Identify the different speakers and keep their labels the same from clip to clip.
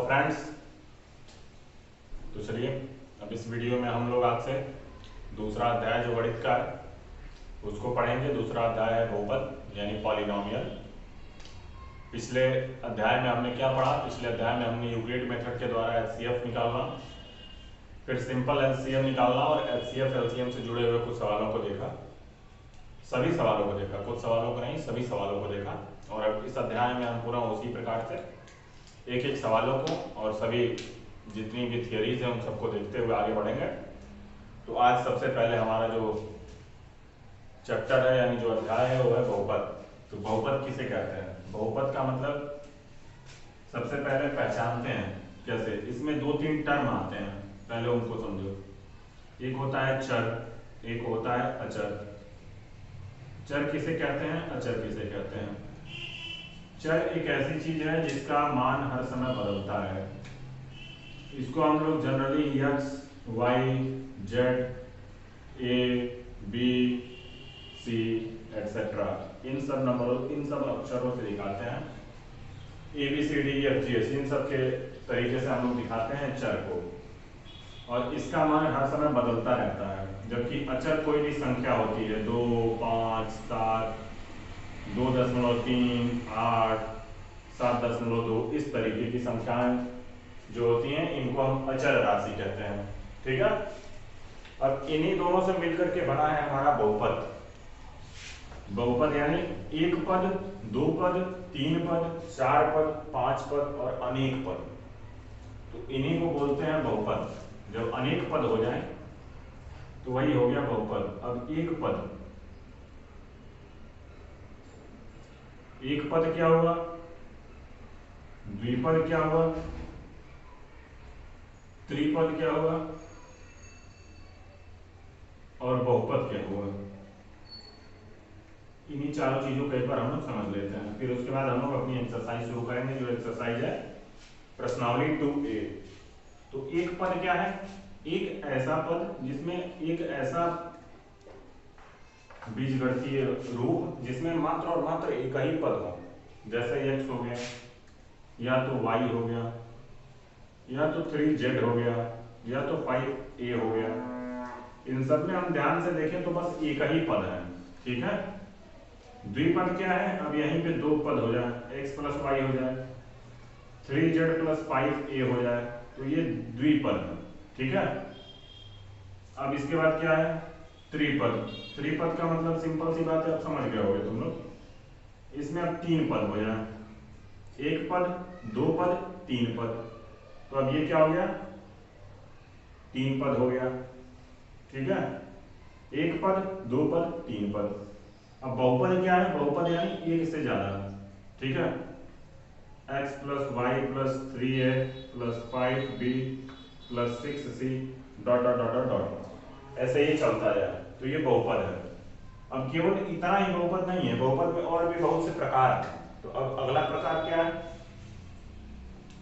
Speaker 1: Friends, तो चलिए अब इस वीडियो में हम लोग आज से दूसरा अध्याय जो गणित का है उसको पढ़ेंगे। दूसरा अध्याय है बहुपद यानी पॉलिनोमियल। पिछले अध्याय में हमने क्या पढ़ा? पिछले अध्याय में हमने यूक्लिड मेथड के द्वारा एचसीएफ निकालना, फिर सिंपल एलसीएम निकालना और एचसीएफ एलसीएम से जुड़े हुए कुछ सवालों को देखा। सभी सवालों को देखा, कुछ सवालों को नहीं, सभी सवालों को देखा। और अब इस अध्याय में हम पूरा उसी प्रकार से एक एक सवालों को और सभी जितनी भी थियरीज है उन सबको देखते हुए आगे बढ़ेंगे। तो आज सबसे पहले हमारा जो चैप्टर है यानी जो अध्याय है वो है बहुपद। तो बहुपद किसे कहते हैं? बहुपद का मतलब सबसे पहले पहचानते हैं कैसे। इसमें दो तीन टर्म आते हैं, पहले उनको समझो। एक होता है चर, एक होता है अचर। चर किसे कहते हैं, अचर किसे कहते हैं? चर एक ऐसी चीज है जिसका मान हर समय बदलता है। इसको हम लोग generally X, Y, Z, A, B, C etcetera इन सब नंबरों, इन सब अक्षरों से दिखाते हैं। A B C D F G H इन सब के तरीके से हम लोग दिखाते हैं चर को, और इसका मान हर समय बदलता रहता है। जबकि अचर कोई भी संख्या होती है, 2, 5, 7, 2.3, 8, 7.2 इस तरीके की संख्याएं जो होती हैं इनको हम अचर राशि कहते हैं। ठीक है। अब इन्हीं दोनों से मिलकर के बना है हमारा बहुपद। बहुपद यानी एक पद, दो पद, तीन पद, चार पद, पांच पद और अनेक पद। तो इन्हीं को बोलते हैं बहुपद। जब अनेक पद हो जाएं तो वही हो गया बहुपद। अब एक पद, एक पद क्या हुआ, द्विपद क्या हुआ, त्रिपद क्या हुआ और बहुपद क्या हुआ। इन्हीं चारों चीजों को एक बार हम लोग समझ लेते हैं, फिर उसके बाद हम लोग अपनी एक्सरसाइज शुरू करेंगे। जो एक्सरसाइज है प्रश्नावली 2A। तो एक पद क्या है? एक ऐसा पद जिसमें एक ऐसा बीजगणितीय रूप जिसमें मात्र और मात्र एक ही पद हो। जैसे x हो गया, या तो y हो गया, या तो 3z हो गया, या तो 5a हो गया। इन सब में हम ध्यान से देखें तो बस एक ही पद है। ठीक है। द्विपद क्या है? अब यहीं पे दो पद हो जाए, x प्लस वाई हो जाए, 3z प्लस 5a हो जाए, तो ये द्विपद है। ठीक है। अब इसके बाद क्या है? त्रिपद। त्रिपद का मतलब सिंपल सी बात है, अब समझ गए होगे तुम लोग। इसमें अब तीन पद हो जाए, एक पद, दो पद, तीन पद। तो अब ये क्या हो गया? तीन पद हो गया। ठीक है। एक पद, दो पद, तीन पद। अब बहुपद क्या है? बहुपद यानी एक से ज्यादा। ठीक है। x plus Y plus 3a plus 5b plus 6c dot dot dot dot ऐसे ही चलता जाए, तो ये बहुपद है। अब केवल इतना ही बहुपद नहीं है, बहुपद में और भी बहुत से प्रकार हैं। तो अब अगला प्रकार क्या है?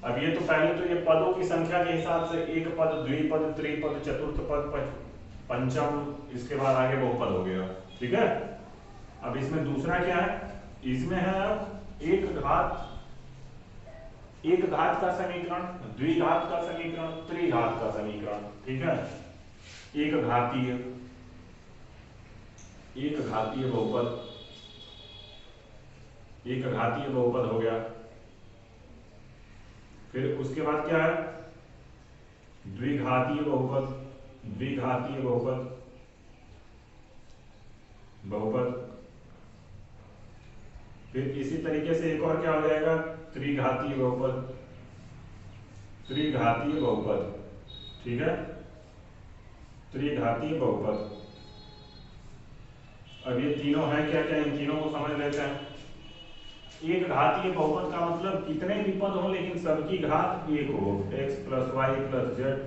Speaker 1: अब ये तो पहले तो ये पदों की संख्या के हिसाब से एक पद, द्विपद, त्रिपद, चतुर्थ पद, पंचम, इसके बाद आगे बहुपद हो गया। ठीक है। अब इसमें दूसरा क्या है? इसमें है अब एक घात का समीकरण, द्विघात का समीकरण, त्रिघात का समीकरण। ठीक है। एक घातीय बहुपद, एक घातीय बहुपद हो गया। फिर उसके बाद क्या है? द्विघातीय बहुपद, द्विघातीय बहुपद। फिर इसी तरीके से एक और क्या हो जाएगा? त्रिघातीय बहुपद, त्रिघातीय बहुपद। ठीक है। त्रिघातीय बहुपद। अब ये तीनों है क्या क्या, इन तीनों को समझ लेते हैं। एक घातीय बहुपद का मतलब कितने भी पद हो लेकिन सबकी घात एक हो, x plus Y plus Z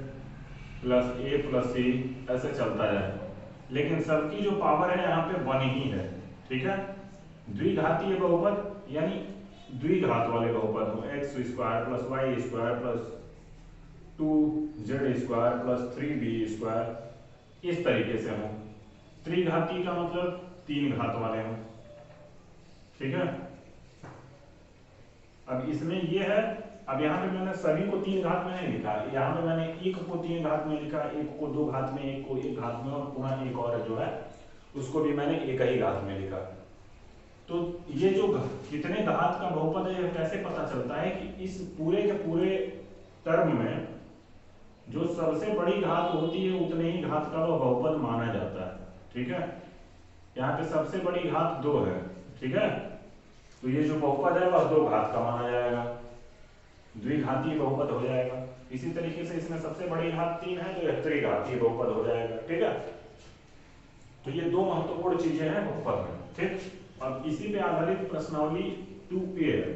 Speaker 1: plus A plus C ऐसे चलता जाए, लेकिन सबकी जो पावर है यहाँ पे 1 ही है। ठीक है। द्विघातीय बहुपद यानी द्विघात वाले बहुपद हो, x square plus y square plus 2z square plus 3b square इस तरीके से हो। त्रिघाती का मतलब तीन घात वाले हो। ठीक है। अब इसमें ये है अब यहाँ पे मैंने सभी को 3 घात में नहीं लिखा, यहाँ पे मैंने एक को 3 घात में लिखा, एक को 2 घात में, एक को 1 घात में, और पुनः एक और जो है उसको भी मैंने 1 ही घात में लिखा। तो ये जो कितने घात का बहुपद है कैसे पता चलता है कि इस पूरे के पूरे टर्म में जो सबसे बड़ी घात होती है उतने ही घात का वह बहुपद माना जाता है। ठीक है, यहाँ पे सबसे बड़ी घात 2 है। ठीक है, तो ये जो बहुपद है वह 2 घात का माना जाएगा, द्विघातीय बहुपद हो जाएगा। इसी तरीके से इसमें सबसे बड़ी घात 3 है तो यह त्रिघातीय बहुपद हो जाएगा। ठीक है, तो ये 2 महत्वपूर्ण चीजें हैं बहुपद में। ठीक, अब इसी पे आधारित प्रश्नावली 2A है।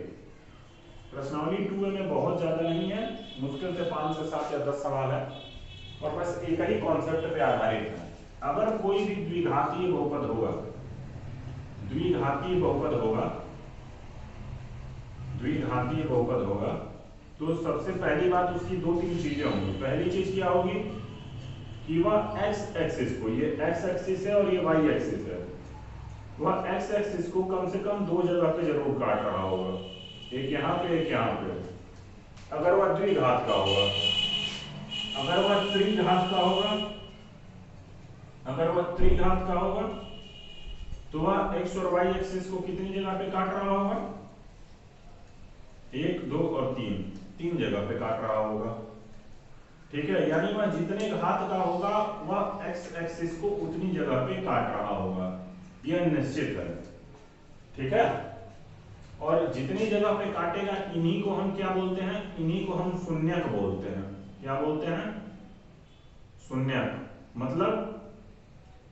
Speaker 1: प्रश्नावली 2A में बहुत ज्यादा नहीं है, मुश्किल से 5 से 7 या 10 सवाल है और बस एक ही कॉन्सेप्ट पे आधारित है। अगर कोई भी द्विघातीय बहुपद होगा, द्विघातीय बहुपद होगा, द्विघातीय बहुपद होगा, तो सबसे पहली बात उसकी 2-3 चीजें होंगी। पहली चीज क्या होगी कि वह एक्स एक्सिस को, ये एक्स एक्सिस है और ये वाई एक्सिस है, वह एक्स एक्सिस को कम से कम 2 जगह पे जरूर काट रहा होगा, एक यहाँ पे एक यहाँ पे। अगर वह द्विघात का होगा, अगर वह त्रिघात का होगा, अगर वह त्रिघात का होगा तो वह एक्स और वाई एक्सिस को कितनी जगह पे काट रहा होगा, 1, 2 और 3 जगह पे काट रहा होगा। ठीक है, यानी वह जितने घात का होगा वह एक्स एक्सिस को उतनी जगह पे काट रहा होगा, यह निश्चित है। ठीक है, और जितनी जगह पे काटेगा इन्हीं को हम क्या बोलते हैं, इन्हीं को हम शून्यक बोलते हैं। क्या बोलते हैं, शून्यक। मतलब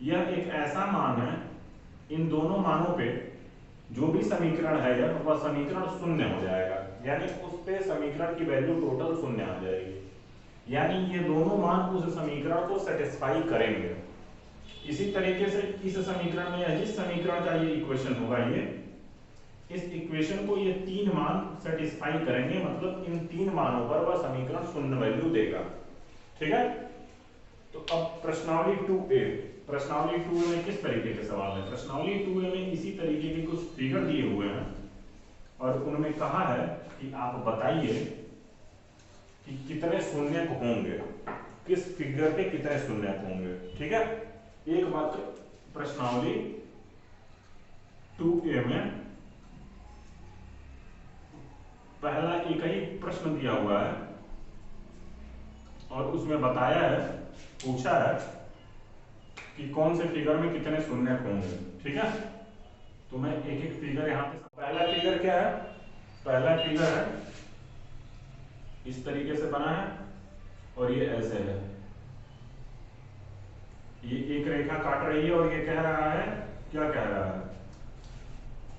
Speaker 1: यह एक ऐसा मान है, इन दोनों मानों पे जो भी समीकरण है यह, वह समीकरण शून्य हो जाएगा, यानी उस पे समीकरण की वैल्यू टोटल शून्य आ जाएगी, यानी ये दोनों मान उस समीकरण को सेटिस्फाई करेंगे। इसी तरीके से इस समीकरण में जिस समीकरण का ये इक्वेशन होगा, ये इस इक्वेशन को ये 3 मान सेटिस्फाई करेंगे, मतलब इन 3 मानों पर वह समीकरण शून्य वैल्यू देगा। ठीक है, तो अब प्रश्नावली 2A, प्रश्नावली 2A में किस तरीके के सवाल है। प्रश्नावली 2A में इसी तरीके के कुछ फिगर दिए हुए हैं और उनमें कहा है कि आप बताइए कि कितने शून्यक होंगे, किस फिगर पे कितने शून्यक होंगे। ठीक है, एक मात्र प्रश्नावली 2A में पहला एक ही प्रश्न दिया हुआ है और उसमें बताया है, पूछा है कि कौन से फिगर में कितने शून्यक होंगे। ठीक है, तो मैं एक एक फिगर यहाँ पे, पहला फिगर क्या है, पहला फिगर है इस तरीके से बना है और ये ऐसे है, ये एक रेखा काट रही है और ये कह रहा है, क्या कह रहा है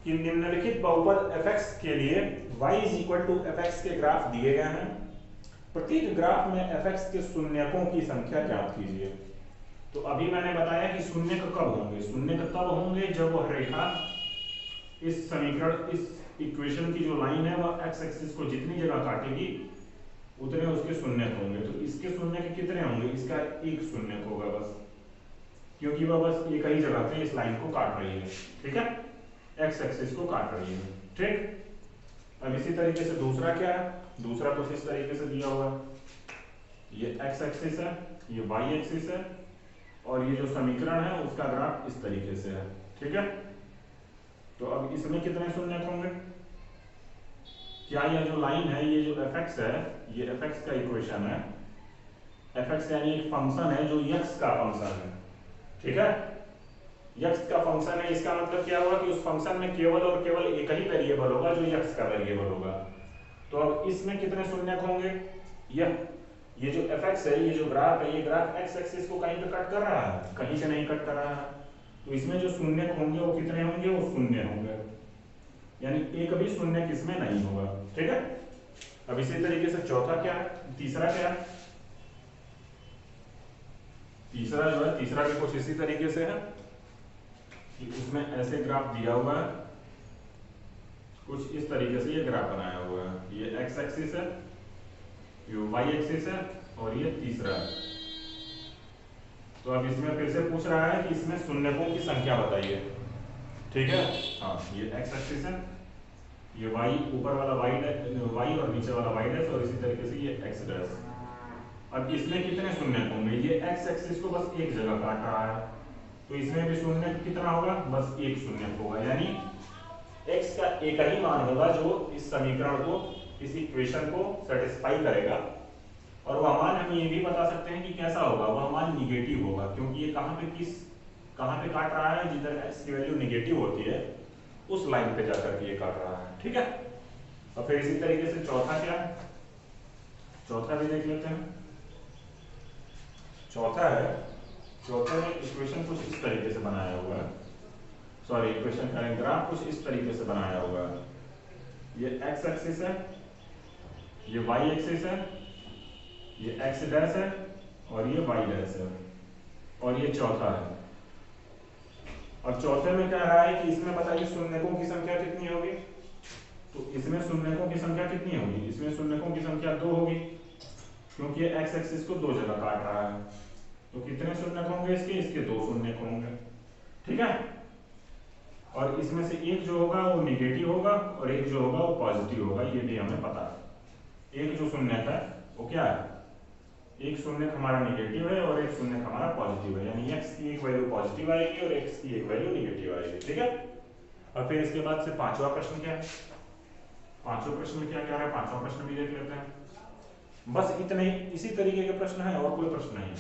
Speaker 1: कि निम्नलिखित बहुपद fx के लिए y = fx के ग्राफ दिए गए हैं, प्रत्येक ग्राफ में fx के शून्यकों की संख्या ज्ञात कीजिए। तो अभी मैंने बताया कि शून्यक कब होंगे, शून्यक तब होंगे जब वह रेखा इस समीकरण, इस इक्वेशन की जो लाइन है वह x एक्सिस को जितनी जगह काटेगी उतने उसके शून्यक होंगे। तो इसके शून्यक कितने होंगे, इसका एक शून्यक होगा बस, क्योंकि वह बस एक ही जगह पे इस लाइन को काट रही है। ठीक है, एक्स एक्सिस को काट रही है। ठीक, अब इसी तरीके से दूसरा क्या है, दूसरा कुछ इस तरीके से दिया हुआ है, ये एक्स एक्सिस है, ये वाई एक्सिस है और ये जो समीकरण है उसका ग्राफ इस तरीके से है। ठीक है, तो अब इसमें कितने शून्यक होंगे, क्या यह जो लाइन है, ये जो fx है, ये fx का इक्वेशन है, fx यानी एक फंक्शन है जो x का फंक्शन है। ठीक है, x का फंक्शन है, इसका मतलब क्या हुआ कि उस फंक्शन में केवल और केवल एक ही वेरिएबल होगा जो x का वेरिएबल होगा। तो अब इसमें कितने शून्यक होंगे, ये जो fx है, ये जो ग्राफ है, ये ग्राफ x एक्सिस को कहीं पे कट कर रहा है, कहीं से नहीं कट कर रहा है, तो इसमें जो शून्यक होंगे वो कितने होंगे, वो शून्य होंगे, यानी एक भी शून्यक इसमें नहीं होगा। ठीक है, अब इसी तरीके से चौथा क्या है, तीसरा क्या है, तीसरा जो है, तीसरा भी कुछ इसी तरीके से है कि उसमें ऐसे ग्राफ दिया हुआ है, कुछ इस तरीके से ये ग्राफ बनाया हुआ है, ये x एक्सिस है, ये y एक्सिस है और ये तीसरा है। तो अब इसमें फिर से पूछ रहा है कि इसमें शून्यकों की संख्या बताइए। ठीक है, हाँ, ये x एक्सिस है, ये y ऊपर वाला y और नीचे वाला y डैश और इसी तरीके से ये x डैश। अब इसमें कितने शून्य होंगे? ये x एक्सिस को बस एक जगह काट रहा है, तो इसमें भी शून्य कितना होगा? बस एक शून्य होगा, यानी x का एक ही मान होगा जो इस समीकरण को, इस इक्वेशन को सेटिस्फाई करेगा। और वह मान हम ये भी बता सकते हैं कि कैसा होगा, वह मान निगेटिव होगा, क्योंकि ये कहाँ पे काट रहा है? जिधर x की वैल्यू निगेटिव होती है उस लाइन पे जाकर के ये काट रहा है, ठीक है। और फिर इसी तरीके से चौथा क्या है? चौथा भी देख लेते हैं। चौथे में इक्वेशन कुछ इस तरीके से बनाया हुआ है, सॉरी इक्वेशन का ग्राफ कुछ इस तरीके से बनाया हुआ है। ये x एक्सिस है, ये y एक्सिस है, ये x डैश है और ये y डैश है, और ये चौथा है। और चौथे में कह रहा है कि इसमें बताइए शून्यकों की संख्या कितनी होगी? तो इसमें शून्यकों की संख्या कितनी होगी? इसमें शून्यकों की संख्या 2 होगी, क्योंकि ये x एक्सिस को दो जगह काट रहा है। तो कितने शून्यक होंगे इसके 2 शून्यक होंगे, ठीक है। और इसमें से एक जो होगा वो निगेटिव होगा और एक जो होगा वो पॉजिटिव होगा, ये भी हमें पता है। एक जो शून्यक है वो क्या है? एक शून्यक हमारा निगेटिव है और एक शून्यक हमारा पॉजिटिव है, यानी x की एक वैल्यू पॉजिटिव आएगी और x की एक वैल्यू निगेटिव आएगी, ठीक है। और फिर इसके बाद से पांचवा प्रश्न क्या है? पांचवा प्रश्न में क्या कह रहा है? पांचवा प्रश्न भी देख लेते हैं। बस इतने ही, इसी तरीके के प्रश्न है और कोई प्रश्न नहीं है।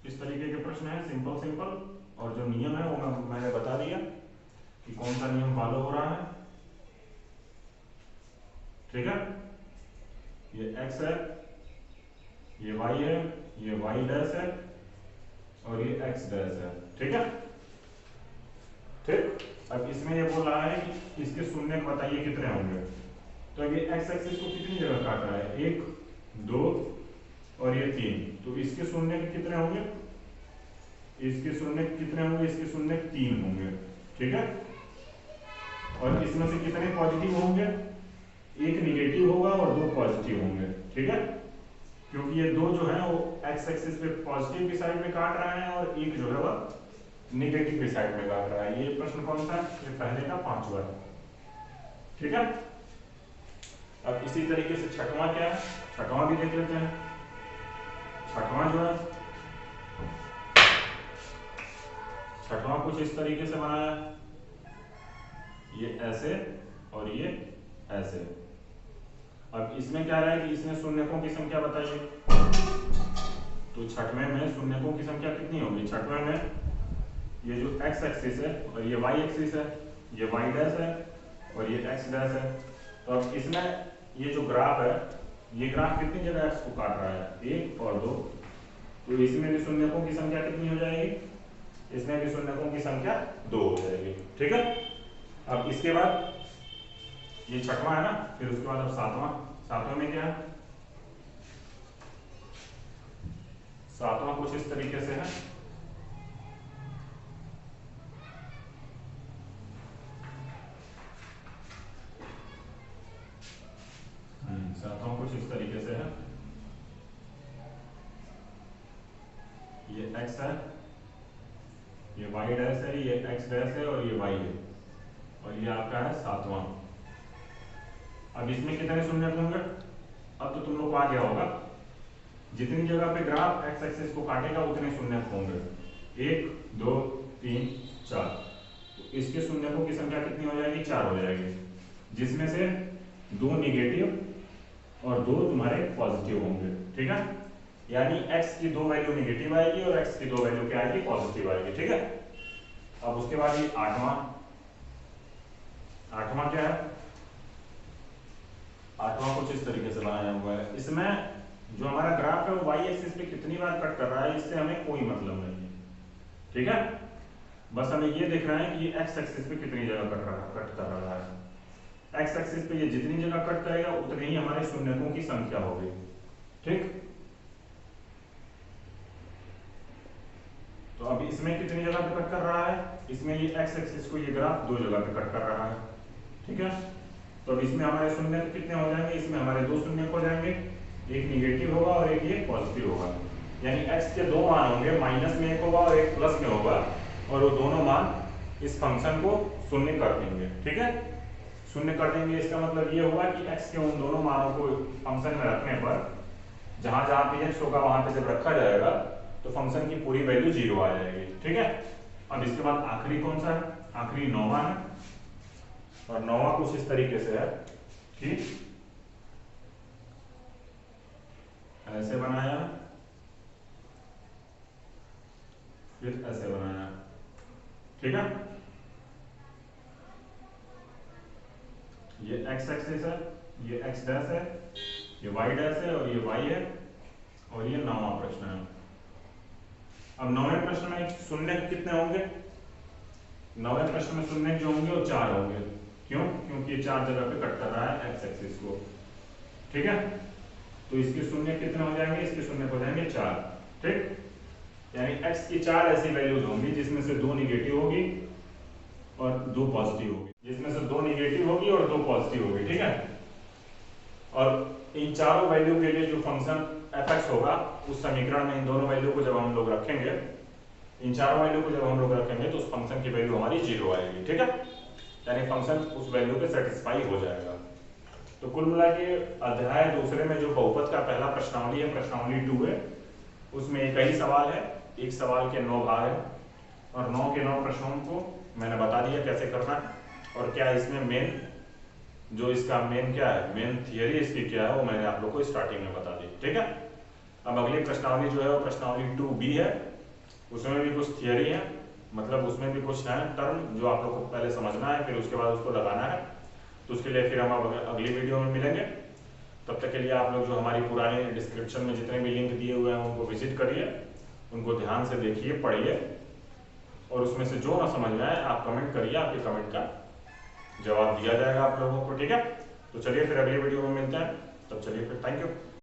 Speaker 1: इस तरीके के प्रश्न है, सिंपल, और जो नियम है वो मैंने बता दिया कि कौन सा नियम फॉलो हो रहा है, ठीक है। ये x है, ये y है, ये y डैश है और ये x डैश है, ठीक है। ठीक, अब इसमें ये बोल रहा है कि इसके शून्य बताइए कितने होंगे। तो अब ये x एक्सिस को कितनी जगह काट रहा है? 1, 2 और ये 3, तो इसके शून्य कितने होंगे? इसके शून्य कितने होंगे? इसके शून्य 3 होंगे, ठीक है। और इसमें से कितने पॉजिटिव होंगे? एक निगेटिव होगा और 2 पॉजिटिव होंगे, ठीक है, क्योंकि ये 2 जो है वो x एक्सिस पे पॉजिटिव की साइड में काट रहा है और एक जो है वह निगेटिव की साइड में काट रहा है। ये प्रश्न कौन सा है? ये पहले का पांचवा, ठीक है। अब इसी तरीके से छठवां क्या है? छठवां भी देख लेते हैं। छठवां जो है, छठवां कुछ इस तरीके से बनाया है, ये ऐसे और ये ऐसे। अब इसमें क्या रहा है कि इसमें शून्यकों की संख्या बताइए। तो छठवें में शून्यकों की संख्या कितनी होगी? छठवें में ये जो x एक्सिस है और ये y एक्सिस है, ये y डैश है और ये x डैश है। तो अब इसमें ये जो ग्राफ है, ये ग्राफ कितनी जगह x को काट रहा है? 1 और 2, तो इसमें भी शून्यकों की संख्या कितनी हो जाएगी? इसमें भी शून्यकों की संख्या 2 हो जाएगी, ठीक है। अब इसके बाद ये छठवां है ना, फिर उसके बाद अब सातवां। सातवां में क्या है? सातवां कुछ इस तरीके से है। सातवां कुछ इस तरीके से है। ये x है, ये y डैश है, ये x डैश है और ये y है, और ये आपका है सातवां। अब इसमें कितने शून्य होंगे? अब तो तुम लोग को आ गया होगा, जितनी जगह पे ग्राफ x एक्सिस को काटेगा उतने शून्य होंगे। 1, 2, 3, 4, तो इसके शून्यकों की संख्या कितनी हो जाएगी? 4 हो जाएगी, जिसमें से 2 निगेटिव और 2 तुम्हारे पॉजिटिव होंगे, ठीक है। यानी x की 2 वैल्यू निगेटिव आएगी और x की 2 वैल्यू क्या आएगी? पॉजिटिव आएगी, ठीक है। अब उसके बाद ये आठवां क्या है? आठवां कुछ इस तरीके से बनाया हुआ है। इसमें जो हमारा ग्राफ है वो y एक्सिस पे कितनी बार कट कर रहा है इससे हमें कोई मतलब नहीं है, ठीक है। बस हमें ये देखना है कि ये x एक्सिस पे कितनी जगह कट कर रहा है। x एक्सिस पे ये जितनी जगह कट करेगा उतनी ही हमारे शून्यकों की संख्या होगी, ठीक। तो अब इसमें कितनी जगह पे कट कर रहा है? इसमें ये x एक्सिस को ये ग्राफ 2 जगह पे कट कर रहा है, ठीक है। तो अब इसमें हमारे शून्य कितने हो जाएंगे? इसमें हमारे 2 शून्य हो जाएंगे, एक निगेटिव होगा और एक ये पॉजिटिव होगा, यानी x के 2 मान होंगे, माइनस में एक होगा और एक प्लस में होगा, और वो दोनों मान इस फंक्शन को शून्य कर देंगे, ठीक है। शून्य कर देंगे, इसका मतलब ये हुआ कि x के उन दोनों मानों को फंक्शन में रखने पर जहां जहां पे x होगा वहां पे जब रखा जाएगा तो फंक्शन की पूरी वैल्यू 0 आ जाएगी। ठीक है, अब इसके बाद आखिरी कौन सा है, आखिरी 9वां है, और 9वां कुछ इस तरीके से है कि ऐसे बनाया फिर ऐसे बनाया। ठीक है, ये x एक्सिस है, ये x डैश है, ये y डैश है और ये y है, और ये 9वां प्रश्न है। अब 9वें प्रश्न में शून्य कितने होंगे, 9वें प्रश्न में शून्य जो होंगे वो 4 होंगे। क्यों, क्योंकि ये 4 जगह पे कट कर रहा है x एक्सिस को। ठीक है, तो इसके शून्य कितने हो जाएंगे, इसके शून्य हो जाएंगे 4। ठीक, यानी x की 4 ऐसी वैल्यूज होंगी जिसमें से 2 निगेटिव होगी और 2 पॉजिटिव होगी, जिसमें से 2 निगेटिव होगी और 2 पॉजिटिव होगी। ठीक है, और इन चारों वैल्यू के लिए जो फंक्शन f(x) होगा उस समीकरण में इन दोनों वैल्यू को जब हम लोग रखेंगे, इन चारों वैल्यू को जब हम लोग रखेंगे तो उस फंक्शन की वैल्यू हमारी 0 आएगी। ठीक है, यानी फंक्शन उस वैल्यू पे सेटिस्फाई हो जाएगा। तो कुल मिला के अध्याय दूसरे में जो बहुपद का पहला प्रश्नावली है, प्रश्नावली 2 है, उसमें एक ही सवाल है, एक सवाल के 9 भाग है और 9 के 9 प्रश्नों को मैंने बता दिया कैसे करना है और क्या इसमें मेन जो इसका मेन क्या है, मेन थियरी इसकी क्या है वो मैंने आप लोग को स्टार्टिंग में बता दी। ठीक है, अब अगली प्रश्नावली जो है वो प्रश्नावली 2B है, उसमें भी कुछ थियरी है, मतलब उसमें भी कुछ है टर्म जो आप लोग को पहले समझना है, फिर उसके बाद उसको लगाना है। तो उसके लिए फिर हम अगली वीडियो में मिलेंगे। तब तक के लिए आप लोग जो हमारी पुरानी डिस्क्रिप्शन में जितने भी लिंक दिए हुए हैं उनको विजिट करिए, उनको ध्यान से देखिए, पढ़िए, और उसमें से जो ना समझ में आए आप कमेंट करिए, आपके कमेंट का जवाब दिया जाएगा आप लोगों को। ठीक है, तो चलिए फिर अगली वीडियो में मिलते हैं, तब चलिए फिर, थैंक यू।